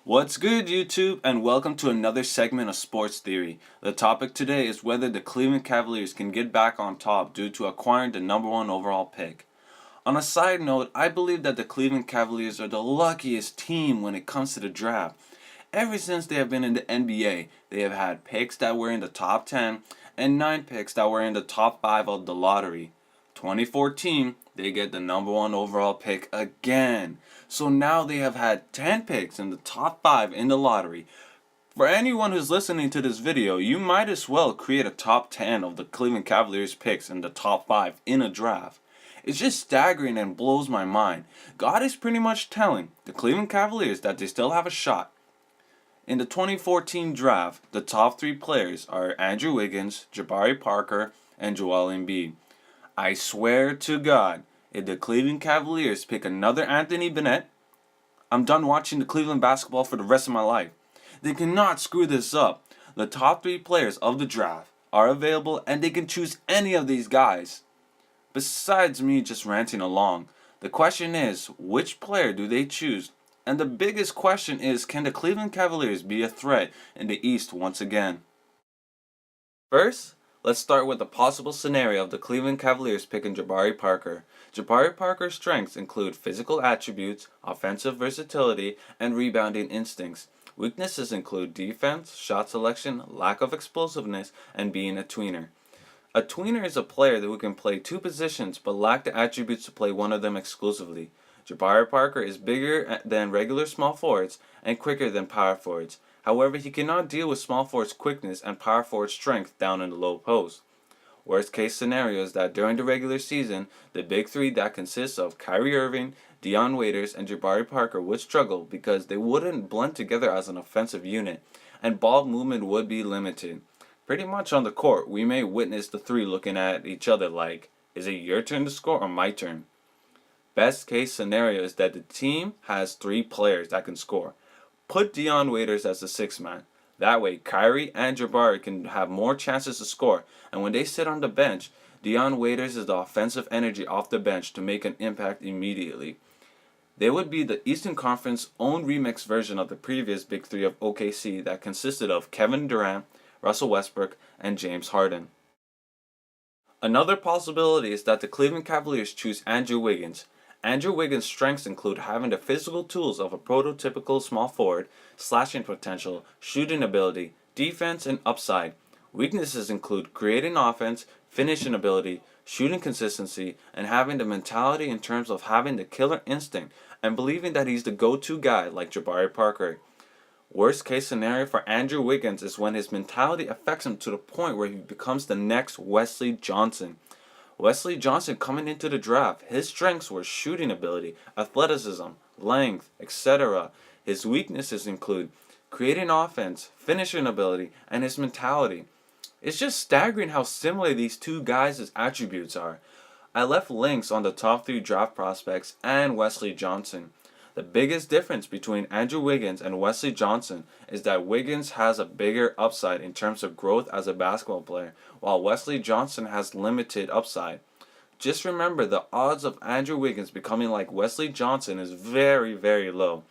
What's good, YouTube, and welcome to another segment of Sports Theory. The topic today is whether the Cleveland Cavaliers can get back on top due to acquiring the number one overall pick. On a side note, I believe that the Cleveland Cavaliers are the luckiest team when it comes to the draft. Ever since they have been in the NBA, they have had picks that were in the top 10 and 9 picks that were in the top 5 of the lottery. 2014, they get the number one overall pick again. So now they have had 10 picks in the top 5 in the lottery. For anyone who's listening to this video, you might as well create a top 10 of the Cleveland Cavaliers picks in the top 5 in a draft. It's just staggering and blows my mind. God is pretty much telling the Cleveland Cavaliers that they still have a shot. In the 2014 draft, the top 3 players are Andrew Wiggins, Jabari Parker, and Joel Embiid. I swear to God, if the Cleveland Cavaliers pick another Anthony Bennett, I'm done watching the Cleveland basketball for the rest of my life. They cannot screw this up. The top 3 players of the draft are available and they can choose any of these guys. Besides me just ranting along, the question is, which player do they choose? And the biggest question is, can the Cleveland Cavaliers be a threat in the East once again? First, let's start with the possible scenario of the Cleveland Cavaliers picking Jabari Parker. Jabari Parker's strengths include physical attributes, offensive versatility, and rebounding instincts. Weaknesses include defense, shot selection, lack of explosiveness, and being a tweener. A tweener is a player who can play 2 positions but lack the attributes to play one of them exclusively. Jabari Parker is bigger than regular small forwards and quicker than power forwards. However, he cannot deal with small forward's quickness and power forward's strength down in the low post. Worst case scenario is that during the regular season, the big 3 that consists of Kyrie Irving, Dion Waiters, and Jabari Parker would struggle because they wouldn't blend together as an offensive unit, and ball movement would be limited. Pretty much on the court, we may witness the 3 looking at each other like, is it your turn to score or my turn? Best case scenario is that the team has 3 players that can score. Put Dion Waiters as the 6th man. That way, Kyrie and Jabari can have more chances to score, and when they sit on the bench, Dion Waiters is the offensive energy off the bench to make an impact immediately. They would be the Eastern Conference own remix version of the previous Big 3 of OKC that consisted of Kevin Durant, Russell Westbrook, and James Harden. Another possibility is that the Cleveland Cavaliers choose Andrew Wiggins. Andrew Wiggins' strengths include having the physical tools of a prototypical small forward, slashing potential, shooting ability, defense, and upside. Weaknesses include creating offense, finishing ability, shooting consistency, and having the mentality in terms of having the killer instinct and believing that he's the go-to guy like Jabari Parker. Worst case scenario for Andrew Wiggins is when his mentality affects him to the point where he becomes the next Wesley Johnson. Wesley Johnson coming into the draft, his strengths were shooting ability, athleticism, length, etc. His weaknesses include creating offense, finishing ability, and his mentality. It's just staggering how similar these 2 guys' attributes are. I left links on the top 3 draft prospects and Wesley Johnson. The biggest difference between Andrew Wiggins and Wesley Johnson is that Wiggins has a bigger upside in terms of growth as a basketball player, while Wesley Johnson has limited upside. Just remember, the odds of Andrew Wiggins becoming like Wesley Johnson is very, very low.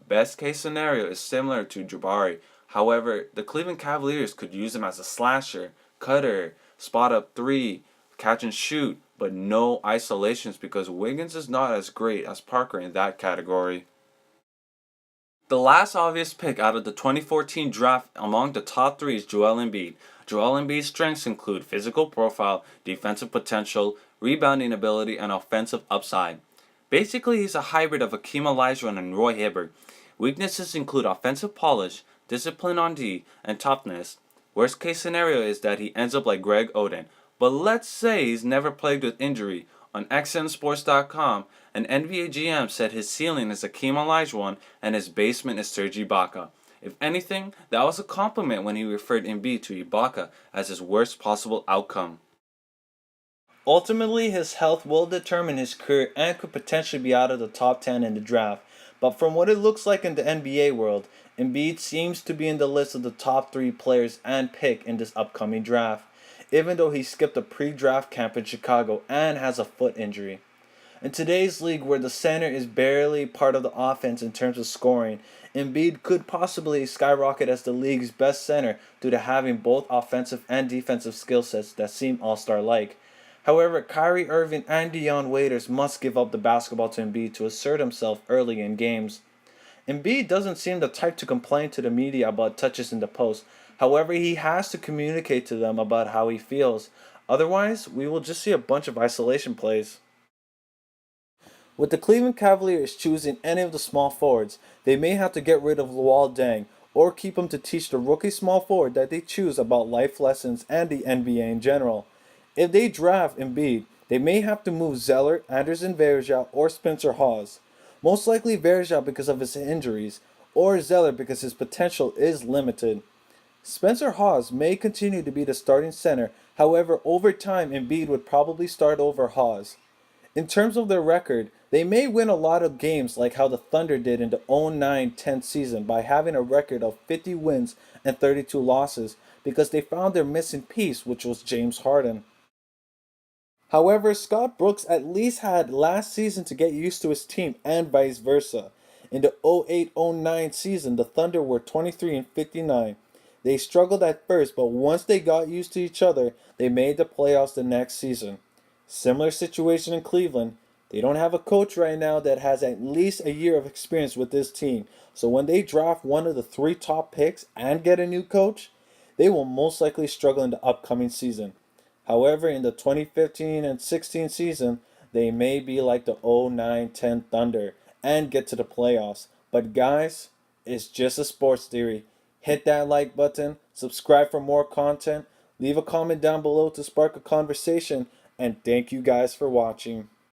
Best case scenario is similar to Jabari. However, the Cleveland Cavaliers could use him as a slasher, cutter, spot up 3, catch and shoot, but no isolations because Wiggins is not as great as Parker in that category. The last obvious pick out of the 2014 draft among the top 3 is Joel Embiid. Joel Embiid's strengths include physical profile, defensive potential, rebounding ability, and offensive upside. Basically, he's a hybrid of Hakeem Olajuwon and Roy Hibbert. Weaknesses include offensive polish, discipline on D, and toughness. Worst case scenario is that he ends up like Greg Oden. But let's say he's never plagued with injury. On XNSports.com, an NBA GM said his ceiling is Hakeem Olajuwon and his basement is Serge Ibaka. If anything, that was a compliment when he referred Embiid to Ibaka as his worst possible outcome. Ultimately, his health will determine his career and could potentially be out of the top 10 in the draft. But from what it looks like in the NBA world, Embiid seems to be in the list of the top 3 players and pick in this upcoming draft, even though he skipped a pre-draft camp in Chicago and has a foot injury. In today's league, where the center is barely part of the offense in terms of scoring, Embiid could possibly skyrocket as the league's best center due to having both offensive and defensive skill sets that seem all-star like. However, Kyrie Irving and Deion Waiters must give up the basketball to Embiid to assert himself early in games. Embiid doesn't seem the type to complain to the media about touches in the post. However, he has to communicate to them about how he feels. Otherwise, we will just see a bunch of isolation plays. With the Cleveland Cavaliers choosing any of the small forwards, they may have to get rid of Luol Deng or keep him to teach the rookie small forward that they choose about life lessons and the NBA in general. If they draft Embiid, they may have to move Zeller, Anderson Varejao, or Spencer Hawes. Most likely Varejao because of his injuries, or Zeller because his potential is limited. Spencer Hawes may continue to be the starting center, however, over time Embiid would probably start over Hawes. In terms of their record, they may win a lot of games like how the Thunder did in the 09-10 season by having a record of 50 wins and 32 losses because they found their missing piece, which was James Harden. However, Scott Brooks at least had last season to get used to his team and vice versa. In the 08-09 season, the Thunder were 23-59. They struggled at first, but once they got used to each other, they made the playoffs the next season. Similar situation in Cleveland. They don't have a coach right now that has at least a year of experience with this team. So when they draft one of the three top picks and get a new coach, they will most likely struggle in the upcoming season. However, in the 2015 and 16 season, they may be like the 09-10 Thunder and get to the playoffs. But guys, it's just a sports theory. Hit that like button, subscribe for more content, leave a comment down below to spark a conversation, and thank you guys for watching.